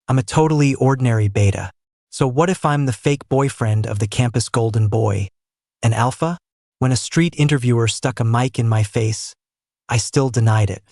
I'm a totally ordinary beta. So what if I'm the fake boyfriend of the campus golden boy? An alpha? When a street interviewer stuck a mic in my face, I still denied it.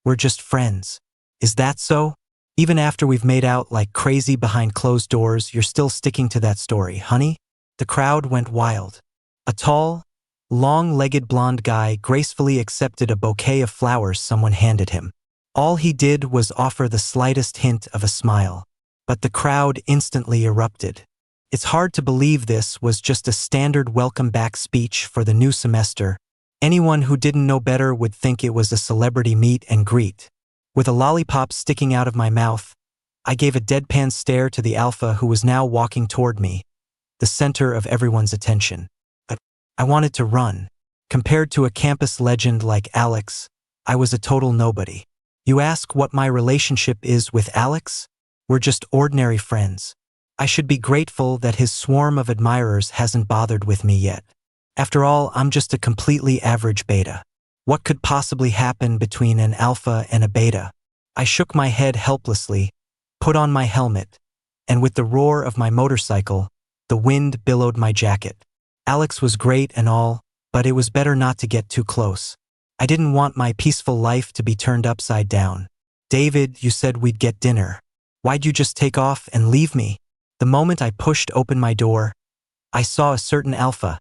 We're just friends. Is that so? Even after we've made out like crazy behind closed doors, you're still sticking to that story, honey? The crowd went wild. A tall, long-legged blonde guy gracefully accepted a bouquet of flowers someone handed him. All he did was offer the slightest hint of a smile. But the crowd instantly erupted. It's hard to believe this was just a standard welcome back speech for the new semester. Anyone who didn't know better would think it was a celebrity meet and greet. With a lollipop sticking out of my mouth, I gave a deadpan stare to the alpha who was now walking toward me, the center of everyone's attention. But I wanted to run. Compared to a campus legend like Alex, I was a total nobody. You ask what my relationship is with Alex? We're just ordinary friends. I should be grateful that his swarm of admirers hasn't bothered with me yet. After all, I'm just a completely average beta. What could possibly happen between an alpha and a beta? I shook my head helplessly, put on my helmet, and with the roar of my motorcycle, the wind billowed my jacket. Alex was great and all, but it was better not to get too close. I didn't want my peaceful life to be turned upside down. David, you said we'd get dinner. Why'd you just take off and leave me? The moment I pushed open my door, I saw a certain alpha,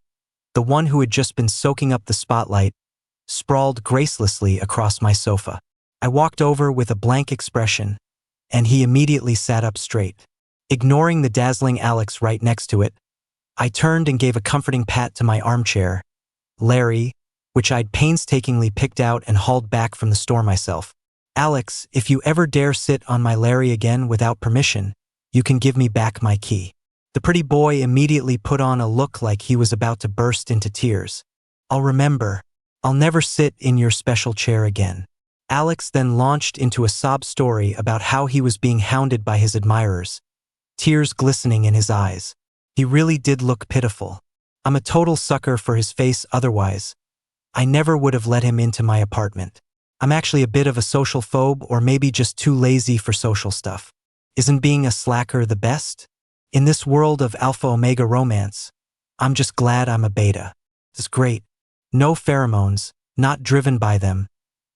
the one who had just been soaking up the spotlight, sprawled gracelessly across my sofa. I walked over with a blank expression, and he immediately sat up straight. Ignoring the dazzling Alex right next to it, I turned and gave a comforting pat to my armchair, Larry, which I'd painstakingly picked out and hauled back from the store myself. Alex, if you ever dare sit on my Larry again without permission, you can give me back my key. The pretty boy immediately put on a look like he was about to burst into tears. I'll remember. I'll never sit in your special chair again. Alex then launched into a sob story about how he was being hounded by his admirers, tears glistening in his eyes. He really did look pitiful. I'm a total sucker for his face otherwise. I never would have let him into my apartment. I'm actually a bit of a social phobe, or maybe just too lazy for social stuff. Isn't being a slacker the best? In this world of alpha omega romance, I'm just glad I'm a beta. It's great. No pheromones, not driven by them,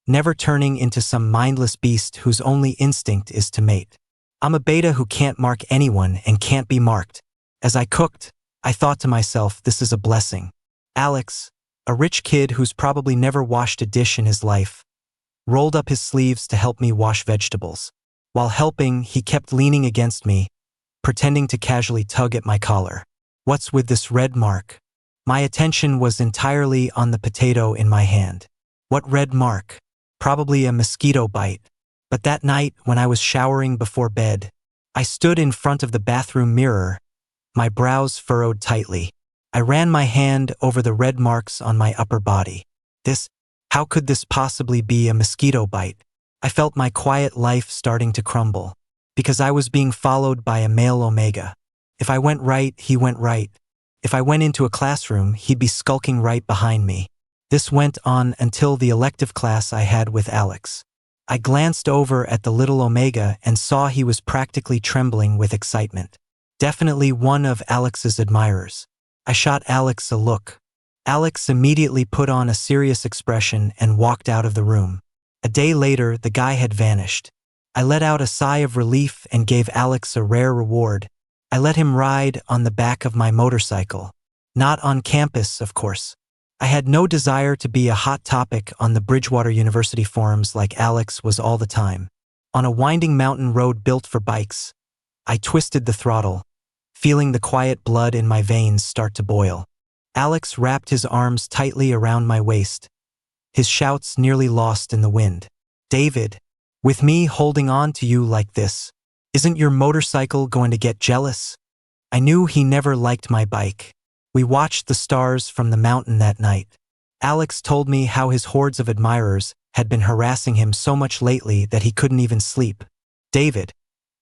never turning into some mindless beast whose only instinct is to mate. I'm a beta who can't mark anyone and can't be marked. As I cooked, I thought to myself, this is a blessing. Alex, a rich kid who's probably never washed a dish in his life, rolled up his sleeves to help me wash vegetables. While helping, he kept leaning against me, pretending to casually tug at my collar. What's with this red mark? My attention was entirely on the potato in my hand. What red mark? Probably a mosquito bite. But that night, when I was showering before bed, I stood in front of the bathroom mirror, my brows furrowed tightly. I ran my hand over the red marks on my upper body. How could this possibly be a mosquito bite? I felt my quiet life starting to crumble, because I was being followed by a male omega. If I went right, he went right. If I went into a classroom, he'd be skulking right behind me. This went on until the elective class I had with Alex. I glanced over at the little omega and saw he was practically trembling with excitement. Definitely one of Alex's admirers. I shot Alex a look. Alex immediately put on a serious expression and walked out of the room. A day later, the guy had vanished. I let out a sigh of relief and gave Alex a rare reward. I let him ride on the back of my motorcycle. Not on campus, of course. I had no desire to be a hot topic on the Bridgewater University forums like Alex was all the time. On a winding mountain road built for bikes, I twisted the throttle, feeling the quiet blood in my veins start to boil. Alex wrapped his arms tightly around my waist, his shouts nearly lost in the wind. David, with me holding on to you like this, isn't your motorcycle going to get jealous? I knew he never liked my bike. We watched the stars from the mountain that night. Alex told me how his hordes of admirers had been harassing him so much lately that he couldn't even sleep. David,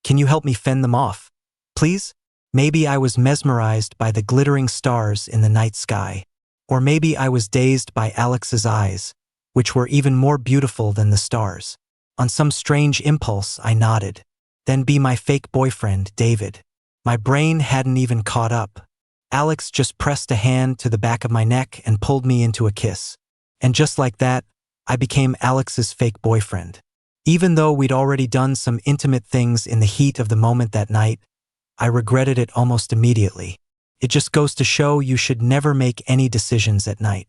can you help me fend them off? Please? Maybe I was mesmerized by the glittering stars in the night sky. Or maybe I was dazed by Alex's eyes, which were even more beautiful than the stars. On some strange impulse, I nodded. then be my fake boyfriend, David. My brain hadn't even caught up. Alex just pressed a hand to the back of my neck and pulled me into a kiss. And just like that, I became Alex's fake boyfriend. Even though we'd already done some intimate things in the heat of the moment that night, I regretted it almost immediately. It just goes to show you should never make any decisions at night.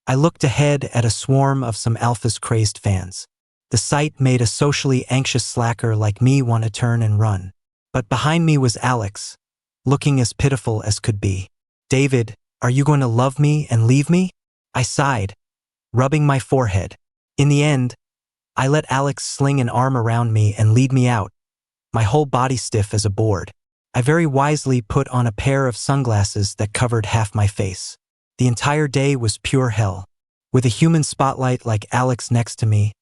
I looked ahead at a swarm of some Alpha's crazed fans. The sight made a socially anxious slacker like me want to turn and run. But behind me was Alex, looking as pitiful as could be. David, are you going to love me and leave me? I sighed, rubbing my forehead. In the end, I let Alex sling an arm around me and lead me out, my whole body stiff as a board. I very wisely put on a pair of sunglasses that covered half my face. The entire day was pure hell. With a human spotlight like Alex next to me,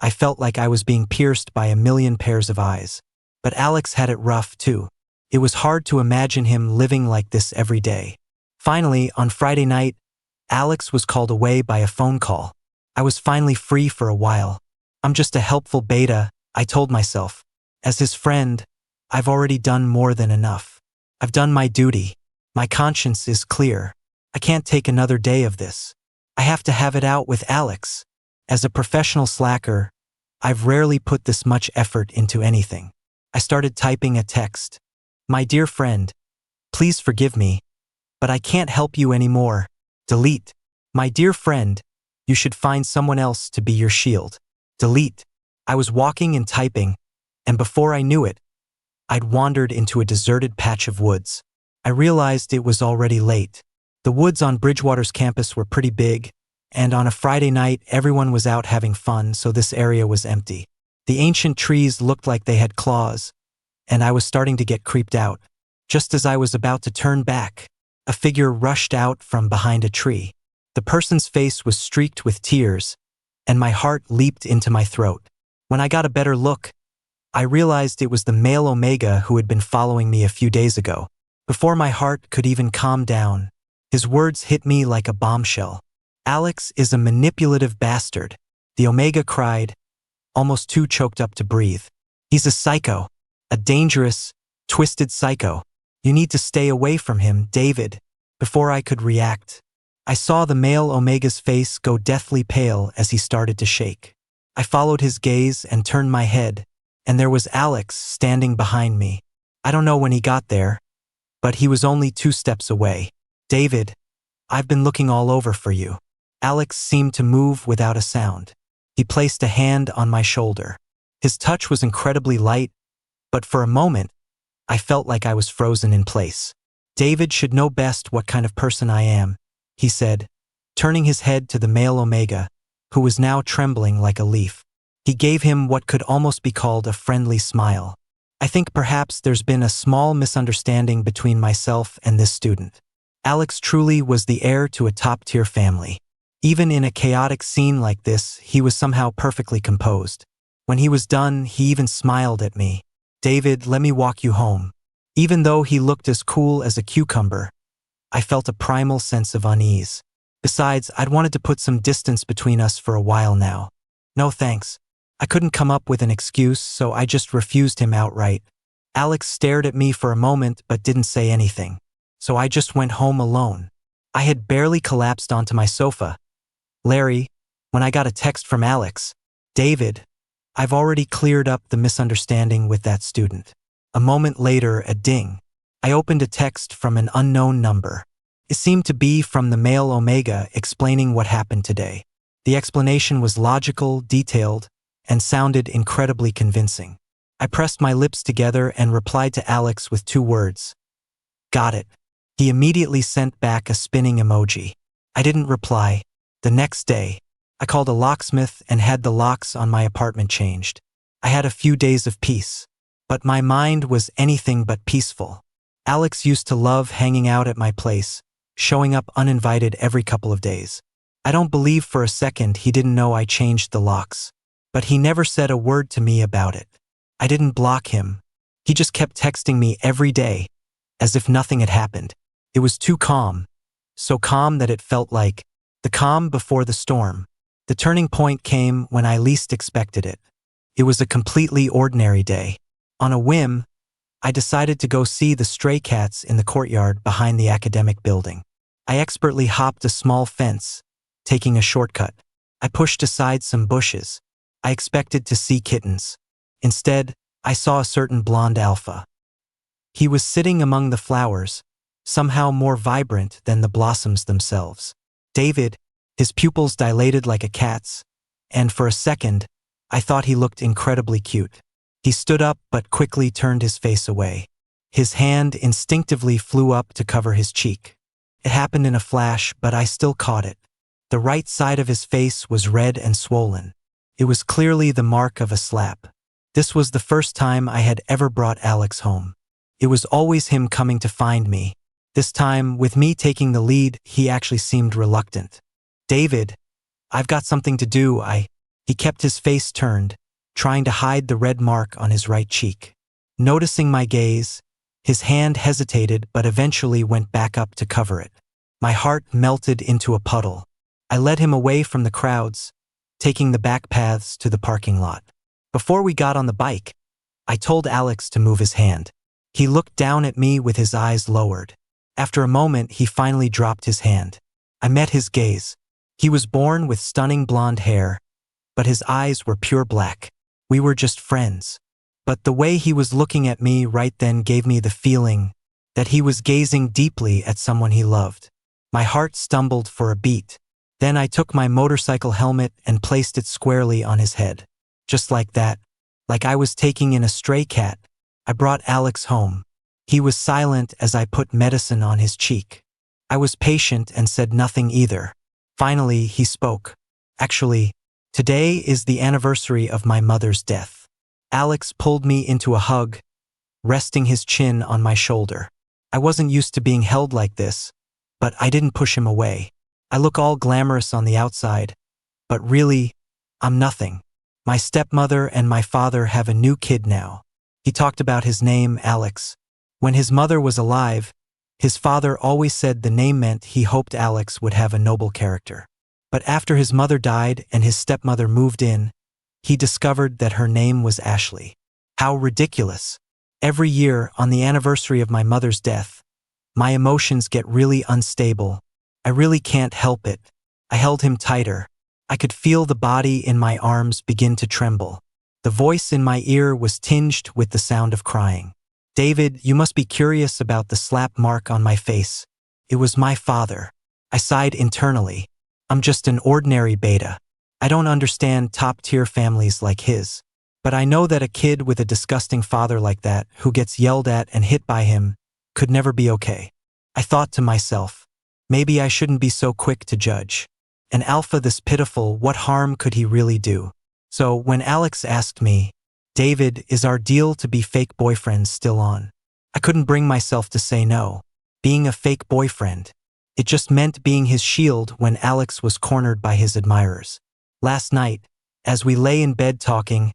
I felt like I was being pierced by a million pairs of eyes. But Alex had it rough too. It was hard to imagine him living like this every day. Finally, on Friday night, Alex was called away by a phone call. I was finally free for a while. I'm just a helpful beta, I told myself. As his friend, I've already done more than enough. I've done my duty. My conscience is clear. I can't take another day of this. I have to have it out with Alex. As a professional slacker, I've rarely put this much effort into anything. I started typing a text. My dear friend, please forgive me, but I can't help you anymore. Delete. My dear friend, you should find someone else to be your shield. Delete. I was walking and typing, and before I knew it, I'd wandered into a deserted patch of woods. I realized it was already late. The woods on Bridgewater's campus were pretty big, and on a Friday night everyone was out having fun, so this area was empty. The ancient trees looked like they had claws, and I was starting to get creeped out. Just as I was about to turn back, a figure rushed out from behind a tree. The person's face was streaked with tears, and my heart leaped into my throat. When I got a better look, I realized it was the male Omega who had been following me a few days ago. Before my heart could even calm down, his words hit me like a bombshell. Alex is a manipulative bastard, the Omega cried, almost too choked up to breathe. He's a psycho, a dangerous, twisted psycho. You need to stay away from him, David. Before I could react, I saw the male Omega's face go deathly pale as he started to shake. I followed his gaze and turned my head, and there was Alex standing behind me. I don't know when he got there, but he was only 2 steps away. David, I've been looking all over for you. Alex seemed to move without a sound. He placed a hand on my shoulder. His touch was incredibly light, but for a moment, I felt like I was frozen in place. David should know best what kind of person I am, he said, turning his head to the male Omega, who was now trembling like a leaf. He gave him what could almost be called a friendly smile. I think perhaps there's been a small misunderstanding between myself and this student. Alex truly was the heir to a top-tier family. Even in a chaotic scene like this, he was somehow perfectly composed. When he was done, he even smiled at me. David, let me walk you home. Even though he looked as cool as a cucumber, I felt a primal sense of unease. Besides, I'd wanted to put some distance between us for a while now. No thanks. I couldn't come up with an excuse, so I just refused him outright. Alex stared at me for a moment but didn't say anything, so I just went home alone. I had barely collapsed onto my sofa, Larry, when I got a text from Alex. David, I've already cleared up the misunderstanding with that student. A moment later, a ding. I opened a text from an unknown number. It seemed to be from the male Omega explaining what happened today. The explanation was logical, detailed, and sounded incredibly convincing. I pressed my lips together and replied to Alex with 2 words. Got it. He immediately sent back a spinning emoji. I didn't reply. The next day, I called a locksmith and had the locks on my apartment changed. I had a few days of peace, but my mind was anything but peaceful. Alex used to love hanging out at my place, showing up uninvited every couple of days. I don't believe for a second he didn't know I changed the locks, but he never said a word to me about it. I didn't block him. He just kept texting me every day, as if nothing had happened. It was too calm, so calm that it felt like the calm before the storm. The turning point came when I least expected it. It was a completely ordinary day. On a whim, I decided to go see the stray cats in the courtyard behind the academic building. I expertly hopped a small fence, taking a shortcut. I pushed aside some bushes. I expected to see kittens. Instead, I saw a certain blonde alpha. He was sitting among the flowers, somehow more vibrant than the blossoms themselves. David, his pupils dilated like a cat's, and for a second, I thought he looked incredibly cute. He stood up but quickly turned his face away. His hand instinctively flew up to cover his cheek. It happened in a flash, but I still caught it. The right side of his face was red and swollen. It was clearly the mark of a slap. This was the first time I had ever brought Alex home. It was always him coming to find me. This time, with me taking the lead, he actually seemed reluctant. David, I've got something to do, He kept his face turned, trying to hide the red mark on his right cheek. Noticing my gaze, his hand hesitated but eventually went back up to cover it. My heart melted into a puddle. I led him away from the crowds, taking the back paths to the parking lot. Before we got on the bike, I told Alex to move his hand. He looked down at me with his eyes lowered. After a moment, he finally dropped his hand. I met his gaze. He was born with stunning blonde hair, but his eyes were pure black. We were just friends. But the way he was looking at me right then gave me the feeling that he was gazing deeply at someone he loved. My heart stumbled for a beat. Then I took my motorcycle helmet and placed it squarely on his head. Just like that, like I was taking in a stray cat, I brought Alex home. He was silent as I put medicine on his cheek. I was patient and said nothing either. Finally, he spoke. Actually, today is the anniversary of my mother's death. Alex pulled me into a hug, resting his chin on my shoulder. I wasn't used to being held like this, but I didn't push him away. I look all glamorous on the outside, but really, I'm nothing. My stepmother and my father have a new kid now. He talked about his name, Alex. When his mother was alive, his father always said the name meant he hoped Alex would have a noble character. But after his mother died and his stepmother moved in, he discovered that her name was Ashley. How ridiculous. Every year, on the anniversary of my mother's death, my emotions get really unstable. I really can't help it. I held him tighter. I could feel the body in my arms begin to tremble. The voice in my ear was tinged with the sound of crying. David, you must be curious about the slap mark on my face. It was my father. I sighed internally. I'm just an ordinary beta. I don't understand top-tier families like his. But I know that a kid with a disgusting father like that, who gets yelled at and hit by him, could never be okay. I thought to myself, maybe I shouldn't be so quick to judge. An alpha this pitiful, what harm could he really do? So when Alex asked me, David, is our deal to be fake boyfriends still on? I couldn't bring myself to say no. Being a fake boyfriend, it just meant being his shield when Alex was cornered by his admirers. Last night, as we lay in bed talking,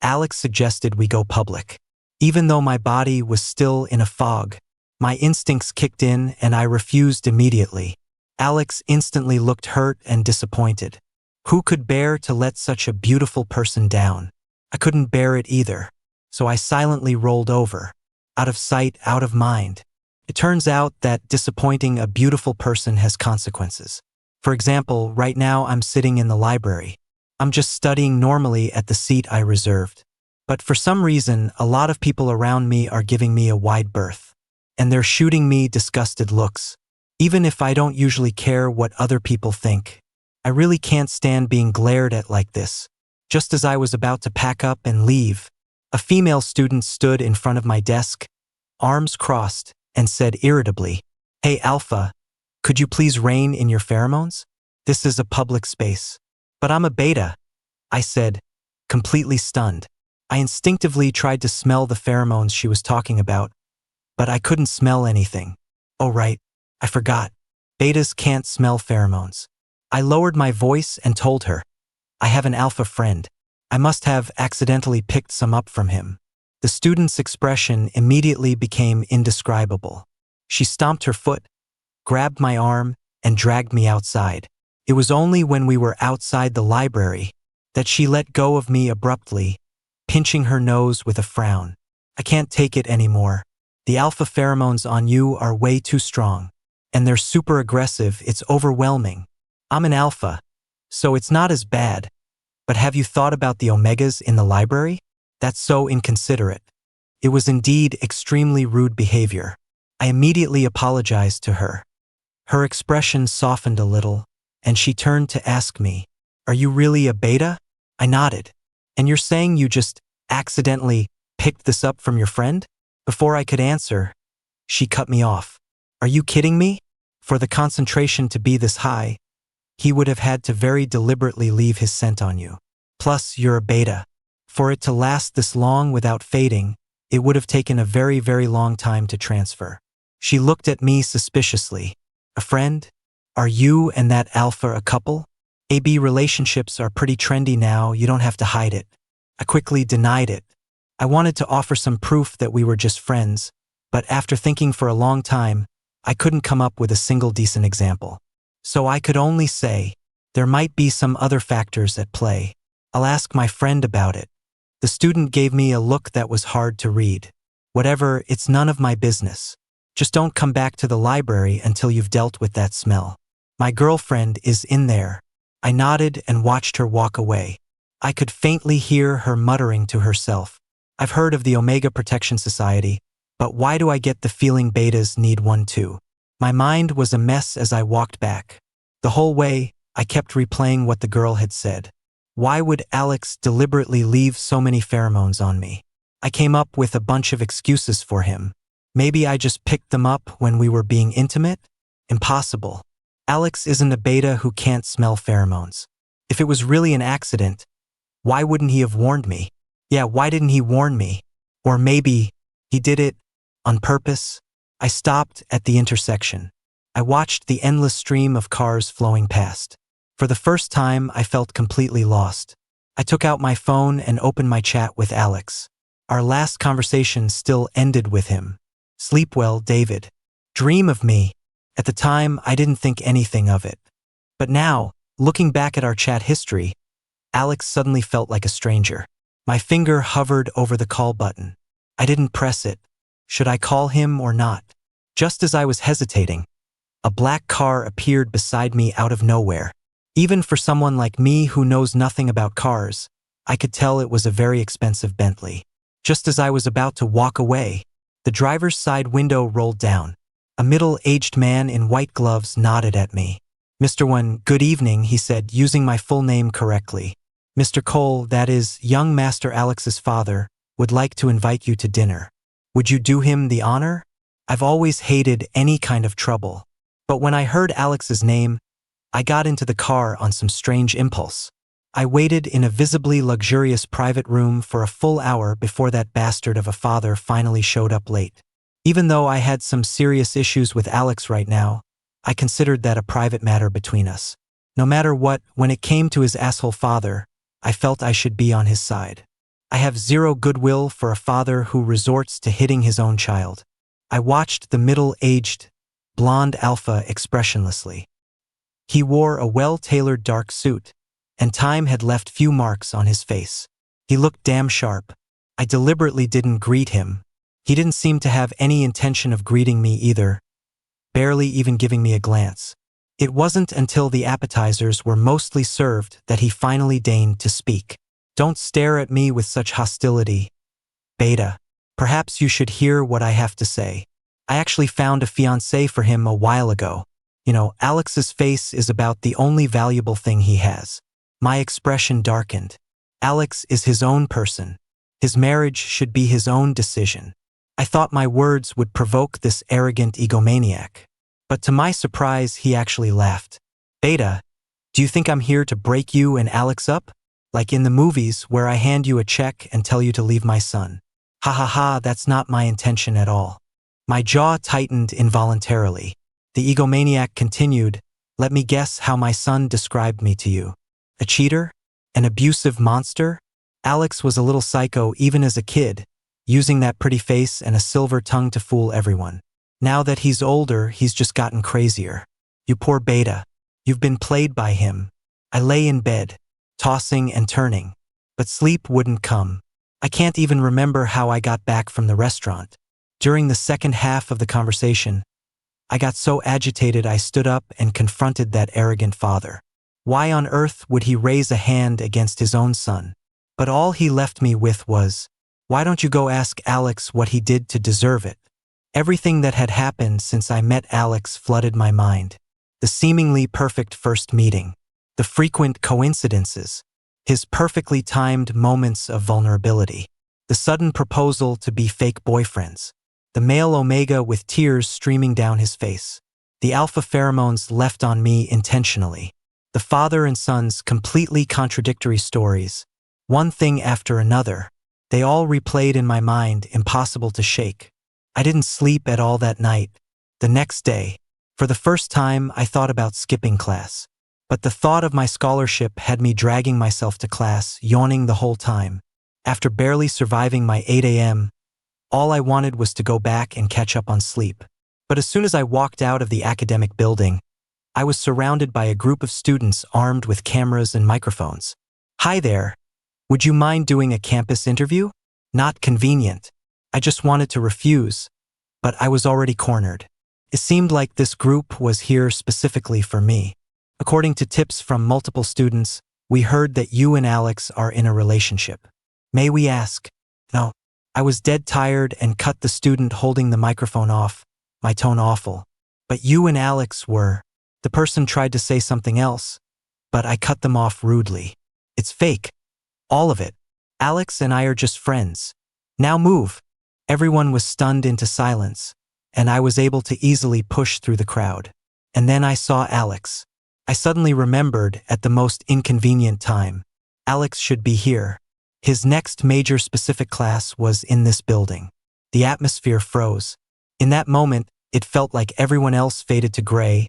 Alex suggested we go public. Even though my body was still in a fog, my instincts kicked in and I refused immediately. Alex instantly looked hurt and disappointed. Who could bear to let such a beautiful person down? I couldn't bear it either, so I silently rolled over. Out of sight, out of mind. It turns out that disappointing a beautiful person has consequences. For example, right now I'm sitting in the library. I'm just studying normally at the seat I reserved. But for some reason, a lot of people around me are giving me a wide berth. And they're shooting me disgusted looks. Even if I don't usually care what other people think, I really can't stand being glared at like this. Just as I was about to pack up and leave, a female student stood in front of my desk, arms crossed, and said irritably, "Hey Alpha, could you please rein in your pheromones? This is a public space." "But I'm a beta," I said, completely stunned. I instinctively tried to smell the pheromones she was talking about, but I couldn't smell anything. Oh right, I forgot. Betas can't smell pheromones. I lowered my voice and told her, "I have an alpha friend. I must have accidentally picked some up from him." The student's expression immediately became indescribable. She stomped her foot, grabbed my arm, and dragged me outside. It was only when we were outside the library that she let go of me abruptly, pinching her nose with a frown. I can't take it anymore. The alpha pheromones on you are way too strong. And they're super aggressive, it's overwhelming. I'm an alpha, so it's not as bad. But have you thought about the omegas in the library? That's so inconsiderate. It was indeed extremely rude behavior. I immediately apologized to her. Her expression softened a little, and she turned to ask me, "Are you really a beta?" I nodded. "And you're saying you just accidentally picked this up from your friend?" Before I could answer, she cut me off. "Are you kidding me? For the concentration to be this high, he would have had to very deliberately leave his scent on you. Plus, you're a beta. For it to last this long without fading, it would have taken a very, very long time to transfer." She looked at me suspiciously. "A friend? Are you and that alpha a couple? AB relationships are pretty trendy now, you don't have to hide it." I quickly denied it. I wanted to offer some proof that we were just friends, but after thinking for a long time, I couldn't come up with a single decent example. So I could only say, there might be some other factors at play. I'll ask my friend about it. The student gave me a look that was hard to read. "Whatever, it's none of my business. Just don't come back to the library until you've dealt with that smell. My girlfriend is in there." I nodded and watched her walk away. I could faintly hear her muttering to herself. "I've heard of the Omega Protection Society, but why do I get the feeling betas need one too?" My mind was a mess as I walked back. The whole way, I kept replaying what the girl had said. Why would Alex deliberately leave so many pheromones on me? I came up with a bunch of excuses for him. Maybe I just picked them up when we were being intimate? Impossible. Alex isn't a beta who can't smell pheromones. If it was really an accident, why wouldn't he have warned me? Yeah, why didn't he warn me? Or maybe he did it on purpose? I stopped at the intersection. I watched the endless stream of cars flowing past. For the first time, I felt completely lost. I took out my phone and opened my chat with Alex. Our last conversation still ended with him. "Sleep well, David. Dream of me." At the time, I didn't think anything of it. But now, looking back at our chat history, Alex suddenly felt like a stranger. My finger hovered over the call button. I didn't press it. Should I call him or not? Just as I was hesitating, a black car appeared beside me out of nowhere. Even for someone like me who knows nothing about cars, I could tell it was a very expensive Bentley. Just as I was about to walk away, the driver's side window rolled down. A middle-aged man in white gloves nodded at me. "Mr. One, good evening," he said, using my full name correctly. "Mr. Cole, that is, young Master Alex's father, would like to invite you to dinner. Would you do him the honor?" I've always hated any kind of trouble, but when I heard Alex's name, I got into the car on some strange impulse. I waited in a visibly luxurious private room for a full hour before that bastard of a father finally showed up late. Even though I had some serious issues with Alex right now, I considered that a private matter between us. No matter what, when it came to his asshole father, I felt I should be on his side. I have zero goodwill for a father who resorts to hitting his own child. I watched the middle-aged, blonde alpha expressionlessly. He wore a well-tailored dark suit, and time had left few marks on his face. He looked damn sharp. I deliberately didn't greet him. He didn't seem to have any intention of greeting me either, barely even giving me a glance. It wasn't until the appetizers were mostly served that he finally deigned to speak. "Don't stare at me with such hostility, Beta. Perhaps you should hear what I have to say. I actually found a fiancée for him a while ago. You know, Alex's face is about the only valuable thing he has." My expression darkened. Alex is his own person. His marriage should be his own decision. I thought my words would provoke this arrogant egomaniac. But to my surprise, he actually laughed. "Beta, do you think I'm here to break you and Alex up? Like in the movies where I hand you a check and tell you to leave my son? Ha ha ha, that's not my intention at all." My jaw tightened involuntarily. The egomaniac continued, "Let me guess how my son described me to you. A cheater? An abusive monster?" Alex was a little psycho even as a kid, using that pretty face and a silver tongue to fool everyone. Now that he's older, he's just gotten crazier. "You poor Beta. You've been played by him." I lay in bed, tossing and turning, but sleep wouldn't come. I can't even remember how I got back from the restaurant. During the second half of the conversation, I got so agitated I stood up and confronted that arrogant father. Why on earth would he raise a hand against his own son? But all he left me with was, "Why don't you go ask Alex what he did to deserve it?" Everything that had happened since I met Alex flooded my mind. The seemingly perfect first meeting, the frequent coincidences, his perfectly timed moments of vulnerability, the sudden proposal to be fake boyfriends, the male omega with tears streaming down his face, the alpha pheromones left on me intentionally, the father and son's completely contradictory stories, one thing after another, they all replayed in my mind, impossible to shake. I didn't sleep at all that night. The next day, for the first time, I thought about skipping class. But the thought of my scholarship had me dragging myself to class, yawning the whole time. After barely surviving my 8 a.m., all I wanted was to go back and catch up on sleep. But as soon as I walked out of the academic building, I was surrounded by a group of students armed with cameras and microphones. "Hi there. Would you mind doing a campus interview?" Not convenient. I just wanted to refuse, but I was already cornered. It seemed like this group was here specifically for me. According to tips from multiple students, we heard that you and Alex are in a relationship. May we ask? No. I was dead tired and cut the student holding the microphone off, my tone awful. But you and Alex were. The person tried to say something else, but I cut them off rudely. It's fake. All of it. Alex and I are just friends. Now move. Everyone was stunned into silence, and I was able to easily push through the crowd. And then I saw Alex. I suddenly remembered at the most inconvenient time. Alex should be here. His next major specific class was in this building. The atmosphere froze. In that moment, it felt like everyone else faded to gray,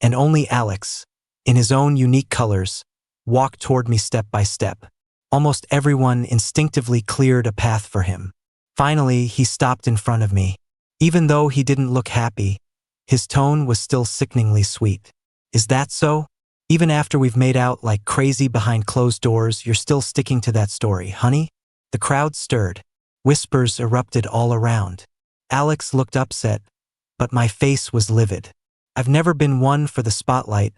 and only Alex, in his own unique colors, walked toward me step by step. Almost everyone instinctively cleared a path for him. Finally, he stopped in front of me. Even though he didn't look happy, his tone was still sickeningly sweet. "Is that so? Even after we've made out like crazy behind closed doors, you're still sticking to that story, honey?" The crowd stirred. Whispers erupted all around. Alex looked upset, but my face was livid. I've never been one for the spotlight,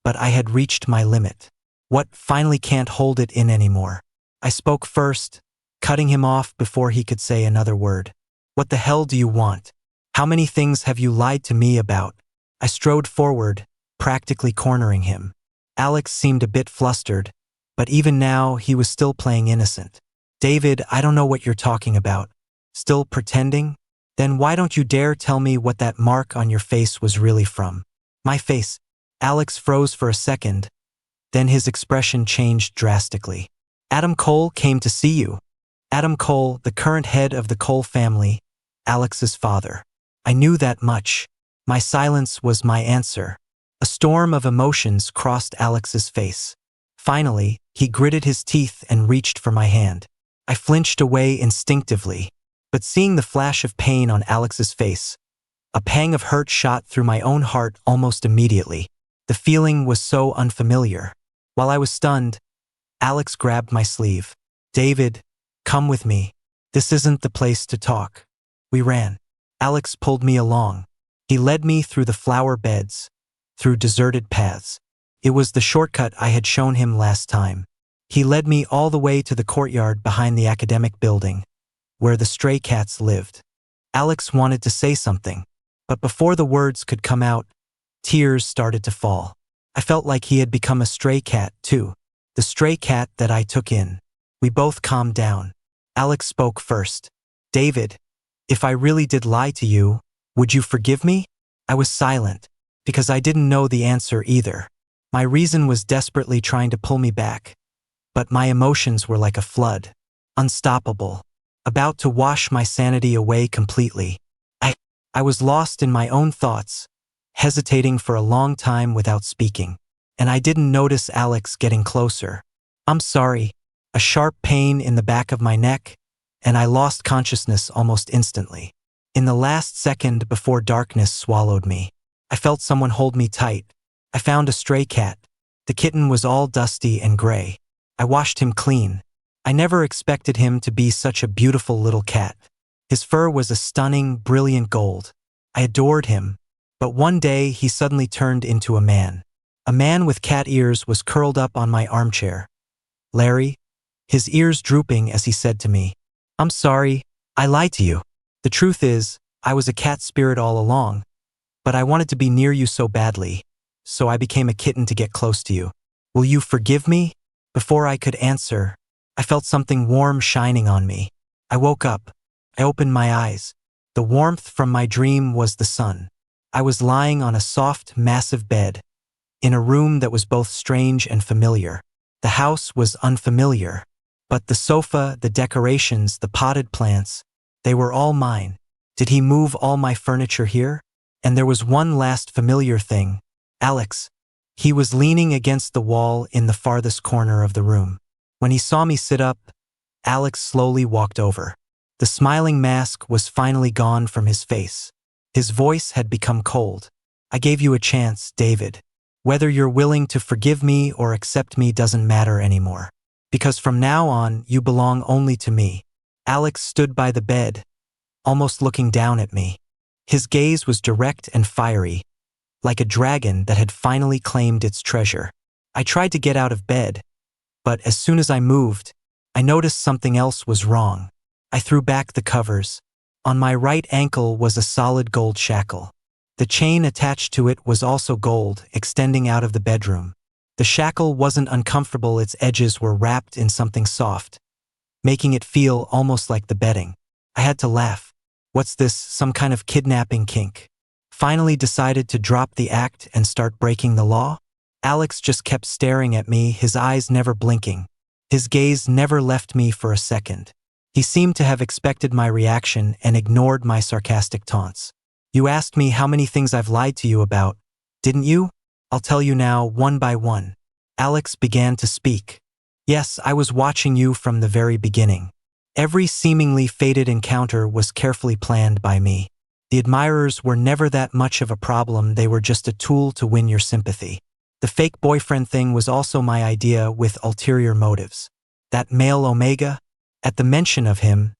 but I had reached my limit. What finally can't hold it in anymore. I spoke first, cutting him off before he could say another word. "What the hell do you want? How many things have you lied to me about?" I strode forward, practically cornering him. Alex seemed a bit flustered, but even now he was still playing innocent. "David, I don't know what you're talking about." "Still pretending? Then why don't you dare tell me what that mark on your face was really from?" "My face." Alex froze for a second, then his expression changed drastically. "Adam Cole came to see you." Adam Cole, the current head of the Cole family, Alex's father. I knew that much. My silence was my answer. A storm of emotions crossed Alex's face. Finally, he gritted his teeth and reached for my hand. I flinched away instinctively, but seeing the flash of pain on Alex's face, a pang of hurt shot through my own heart almost immediately. The feeling was so unfamiliar. While I was stunned, Alex grabbed my sleeve. "David, come with me. This isn't the place to talk." We ran. Alex pulled me along. He led me through the flower beds, through deserted paths. It was the shortcut I had shown him last time. He led me all the way to the courtyard behind the academic building, where the stray cats lived. Alex wanted to say something, but before the words could come out, tears started to fall. I felt like he had become a stray cat, too. The stray cat that I took in. We both calmed down. Alex spoke first. "David, if I really did lie to you, would you forgive me?" I was silent, because I didn't know the answer either. My reason was desperately trying to pull me back, but my emotions were like a flood. Unstoppable. About to wash my sanity away completely. I was lost in my own thoughts, hesitating for a long time without speaking. And I didn't notice Alex getting closer. "I'm sorry." A sharp pain in the back of my neck, and I lost consciousness almost instantly. In the last second before darkness swallowed me, I felt someone hold me tight. I found a stray cat. The kitten was all dusty and gray. I washed him clean. I never expected him to be such a beautiful little cat. His fur was a stunning, brilliant gold. I adored him, but one day he suddenly turned into a man. A man with cat ears was curled up on my armchair. Larry, his ears drooping as he said to me, "I'm sorry, I lied to you. The truth is, I was a cat spirit all along, but I wanted to be near you so badly, so I became a kitten to get close to you. Will you forgive me?" Before I could answer, I felt something warm shining on me. I woke up. I opened my eyes. The warmth from my dream was the sun. I was lying on a soft, massive bed, in a room that was both strange and familiar. The house was unfamiliar, but the sofa, the decorations, the potted plants, they were all mine. Did he move all my furniture here? And there was one last familiar thing. Alex. He was leaning against the wall in the farthest corner of the room. When he saw me sit up, Alex slowly walked over. The smiling mask was finally gone from his face. His voice had become cold. "I gave you a chance, David. Whether you're willing to forgive me or accept me doesn't matter anymore. Because from now on, you belong only to me." Alex stood by the bed, almost looking down at me. His gaze was direct and fiery, like a dragon that had finally claimed its treasure. I tried to get out of bed, but as soon as I moved, I noticed something else was wrong. I threw back the covers. On my right ankle was a solid gold shackle. The chain attached to it was also gold, extending out of the bedroom. The shackle wasn't uncomfortable, its edges were wrapped in something soft, making it feel almost like the bedding. I had to laugh. What's this, some kind of kidnapping kink? Finally decided to drop the act and start breaking the law? Alex just kept staring at me, his eyes never blinking. His gaze never left me for a second. He seemed to have expected my reaction and ignored my sarcastic taunts. "You asked me how many things I've lied to you about, didn't you? I'll tell you now, one by one." Alex began to speak. "Yes, I was watching you from the very beginning. Every seemingly fated encounter was carefully planned by me. The admirers were never that much of a problem, they were just a tool to win your sympathy. The fake boyfriend thing was also my idea with ulterior motives. That male Omega?" At the mention of him,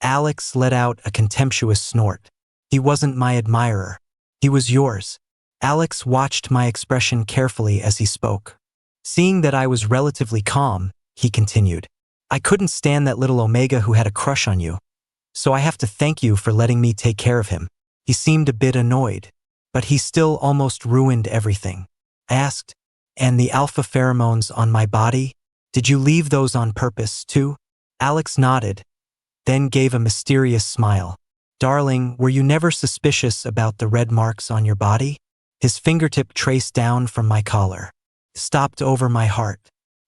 Alex let out a contemptuous snort. "He wasn't my admirer. He was yours." Alex watched my expression carefully as he spoke. Seeing that I was relatively calm, he continued, "I couldn't stand that little Omega who had a crush on you. So I have to thank you for letting me take care of him." He seemed a bit annoyed, but he still almost ruined everything. I asked, "And the alpha pheromones on my body? Did you leave those on purpose, too?" Alex nodded, then gave a mysterious smile. "Darling, were you never suspicious about the red marks on your body?" His fingertip traced down from my collar, stopped over my heart.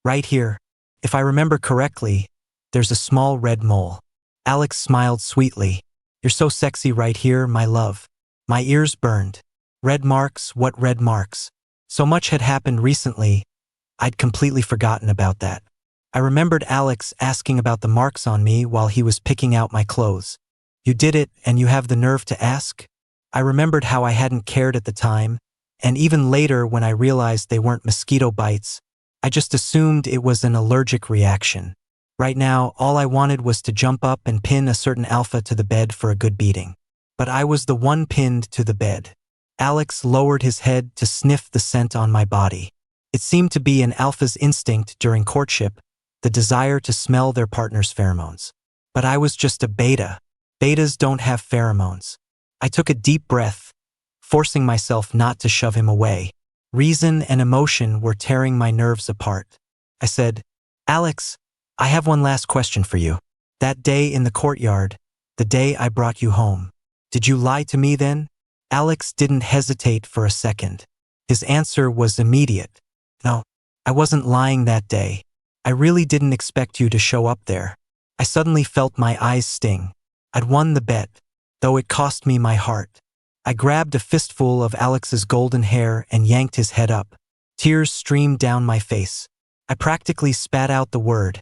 "Right here. If I remember correctly, there's a small red mole." Alex smiled sweetly. "You're so sexy right here, my love." My ears burned. Red marks? What red marks? So much had happened recently, I'd completely forgotten about that. I remembered Alex asking about the marks on me while he was picking out my clothes. "You did it, and you have the nerve to ask?" I remembered how I hadn't cared at the time, and even later when I realized they weren't mosquito bites, I just assumed it was an allergic reaction. Right now, all I wanted was to jump up and pin a certain alpha to the bed for a good beating. But I was the one pinned to the bed. Alex lowered his head to sniff the scent on my body. It seemed to be an alpha's instinct during courtship, the desire to smell their partner's pheromones. But I was just a beta. Betas don't have pheromones. I took a deep breath, forcing myself not to shove him away. Reason and emotion were tearing my nerves apart. I said, "Alex, I have one last question for you. That day in the courtyard, the day I brought you home, did you lie to me then?" Alex didn't hesitate for a second. His answer was immediate. "No, I wasn't lying that day. I really didn't expect you to show up there." I suddenly felt my eyes sting. I'd won the bet, though it cost me my heart. I grabbed a fistful of Alex's golden hair and yanked his head up. Tears streamed down my face. I practically spat out the word,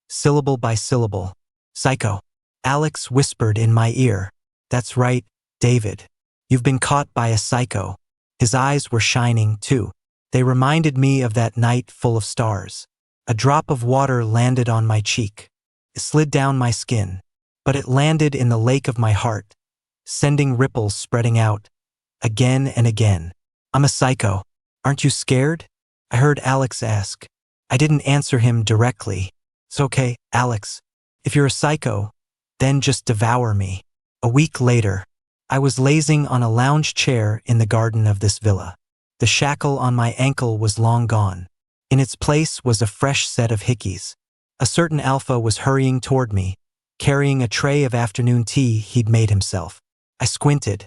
syllable by syllable. "Psycho." Alex whispered in my ear. "That's right, David. You've been caught by a psycho." His eyes were shining, too. They reminded me of that night full of stars. A drop of water landed on my cheek. It slid down my skin, but it landed in the lake of my heart, sending ripples spreading out, again and again. I'm a psycho. Aren't you scared? I heard Alex ask. I didn't answer him directly. It's okay, Alex. If you're a psycho, then just devour me. A week later, I was lazing on a lounge chair in the garden of this villa. The shackle on my ankle was long gone. In its place was a fresh set of hickeys. A certain alpha was hurrying toward me, carrying a tray of afternoon tea he'd made himself. I squinted.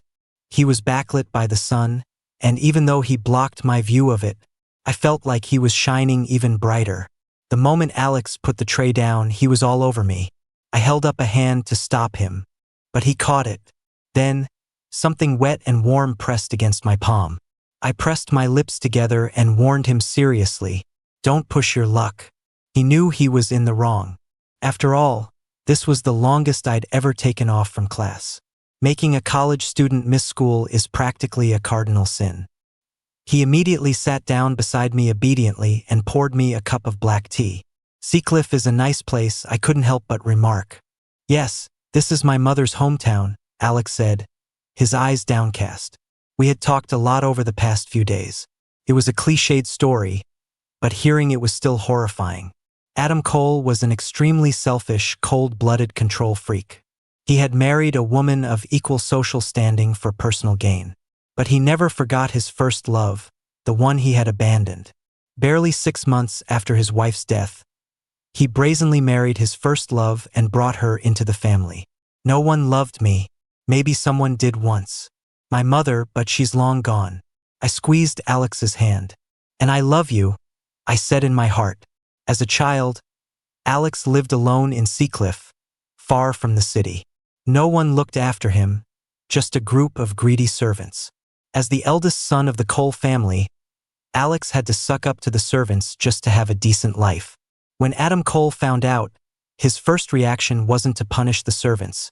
He was backlit by the sun, and even though he blocked my view of it, I felt like he was shining even brighter. The moment Alex put the tray down, he was all over me. I held up a hand to stop him, but he caught it. Then, something wet and warm pressed against my palm. I pressed my lips together and warned him seriously, "Don't push your luck." He knew he was in the wrong. After all, this was the longest I'd ever taken off from class. Making a college student miss school is practically a cardinal sin. He immediately sat down beside me obediently and poured me a cup of black tea. Seacliff is a nice place, I couldn't help but remark. Yes, this is my mother's hometown, Alex said, his eyes downcast. We had talked a lot over the past few days. It was a cliched story, but hearing it was still horrifying. Adam Cole was an extremely selfish, cold-blooded control freak. He had married a woman of equal social standing for personal gain. But he never forgot his first love, the one he had abandoned. Barely 6 months after his wife's death, he brazenly married his first love and brought her into the family. No one loved me. Maybe someone did once. My mother, but she's long gone. I squeezed Alex's hand. And I love you, I said in my heart. As a child, Alex lived alone in Seacliff, far from the city. No one looked after him, just a group of greedy servants. As the eldest son of the Cole family, Alex had to suck up to the servants just to have a decent life. When Adam Cole found out, his first reaction wasn't to punish the servants,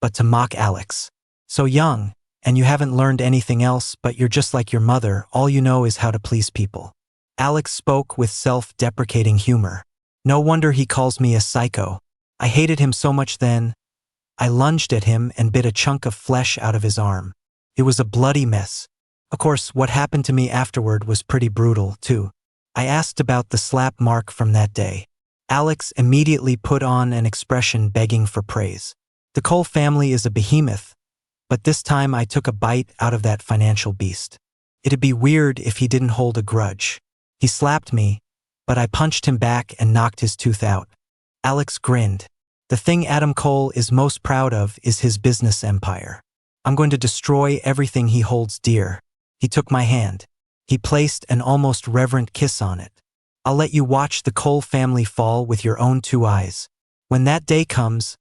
but to mock Alex. So young, and you haven't learned anything else, but you're just like your mother, all you know is how to please people. Alex spoke with self-deprecating humor. No wonder he calls me a psycho. I hated him so much then. I lunged at him and bit a chunk of flesh out of his arm. It was a bloody mess. Of course, what happened to me afterward was pretty brutal, too. I asked about the slap mark from that day. Alex immediately put on an expression begging for praise. The Cole family is a behemoth, but this time I took a bite out of that financial beast. It'd be weird if he didn't hold a grudge. He slapped me, but I punched him back and knocked his tooth out. Alex grinned. The thing Adam Cole is most proud of is his business empire. I'm going to destroy everything he holds dear. He took my hand. He placed an almost reverent kiss on it. I'll let you watch the Cole family fall with your own 2 eyes. When that day comes,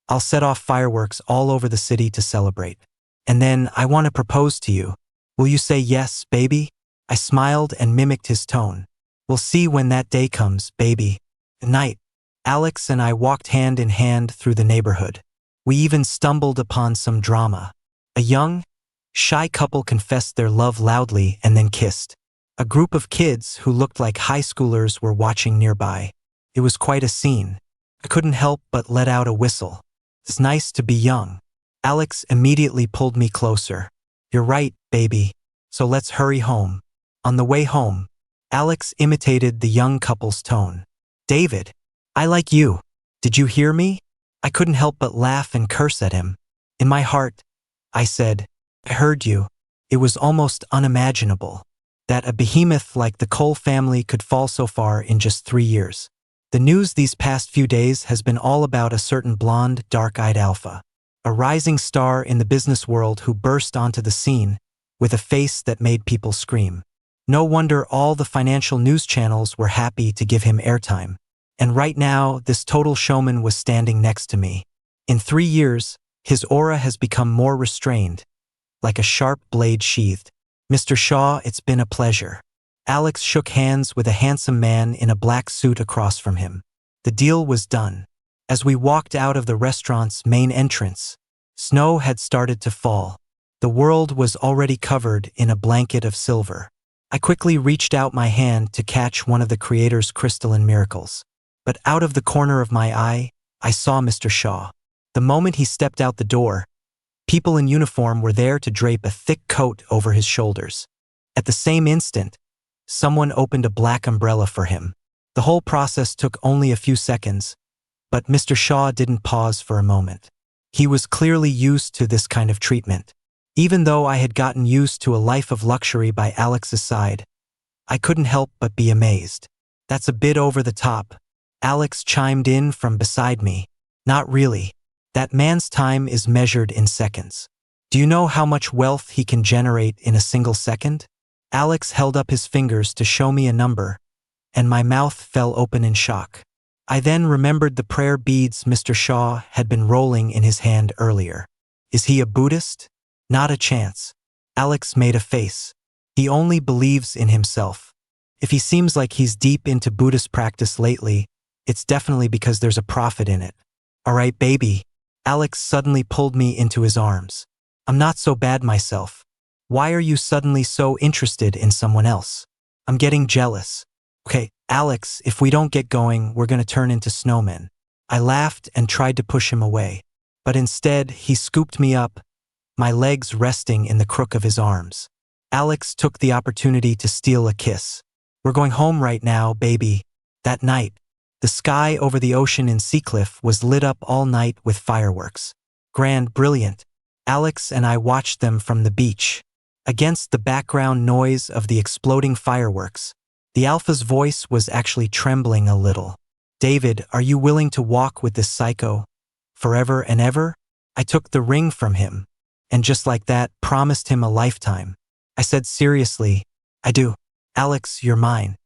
I'll set off fireworks all over the city to celebrate. And then I want to propose to you. Will you say yes, baby? I smiled and mimicked his tone. We'll see when that day comes, baby. Good night. Alex and I walked hand in hand through the neighborhood. We even stumbled upon some drama. A young, shy couple confessed their love loudly and then kissed. A group of kids who looked like high schoolers were watching nearby. It was quite a scene. I couldn't help but let out a whistle. It's nice to be young. Alex immediately pulled me closer. You're right, baby. So let's hurry home. On the way home, Alex imitated the young couple's tone. David, I like you. Did you hear me? I couldn't help but laugh and curse at him. In my heart, I said, I heard you. It was almost unimaginable that a behemoth like the Cole family could fall so far in just 3 years. The news these past few days has been all about a certain blonde, dark-eyed alpha, a rising star in the business world who burst onto the scene with a face that made people scream. No wonder all the financial news channels were happy to give him airtime. And right now, this total showman was standing next to me. In 3 years, his aura has become more restrained, like a sharp blade sheathed. Mr. Shaw, it's been a pleasure. Alex shook hands with a handsome man in a black suit across from him. The deal was done. As we walked out of the restaurant's main entrance, snow had started to fall. The world was already covered in a blanket of silver. I quickly reached out my hand to catch one of the creator's crystalline miracles. But out of the corner of my eye, I saw Mr. Shaw. The moment he stepped out the door, people in uniform were there to drape a thick coat over his shoulders. At the same instant, someone opened a black umbrella for him. The whole process took only a few seconds, but Mr. Shaw didn't pause for a moment. He was clearly used to this kind of treatment. Even though I had gotten used to a life of luxury by Alex's side, I couldn't help but be amazed. That's a bit over the top. Alex chimed in from beside me. Not really. That man's time is measured in seconds. Do you know how much wealth he can generate in a single second? Alex held up his fingers to show me a number, and my mouth fell open in shock. I then remembered the prayer beads Mr. Shaw had been rolling in his hand earlier. Is he a Buddhist? Not a chance. Alex made a face. He only believes in himself. If he seems like he's deep into Buddhist practice lately, it's definitely because there's a profit in it. All right, baby. Alex suddenly pulled me into his arms. I'm not so bad myself. Why are you suddenly so interested in someone else? I'm getting jealous. Okay, Alex, if we don't get going, we're gonna turn into snowmen. I laughed and tried to push him away. But instead, he scooped me up, my legs resting in the crook of his arms. Alex took the opportunity to steal a kiss. We're going home right now, baby. That night, the sky over the ocean in Seacliff was lit up all night with fireworks. Grand, brilliant. Alex and I watched them from the beach. Against the background noise of the exploding fireworks, the alpha's voice was actually trembling a little. David, are you willing to walk with this psycho? Forever and ever? I took the ring from him, and just like that, promised him a lifetime. I said seriously, I do. Alex, you're mine.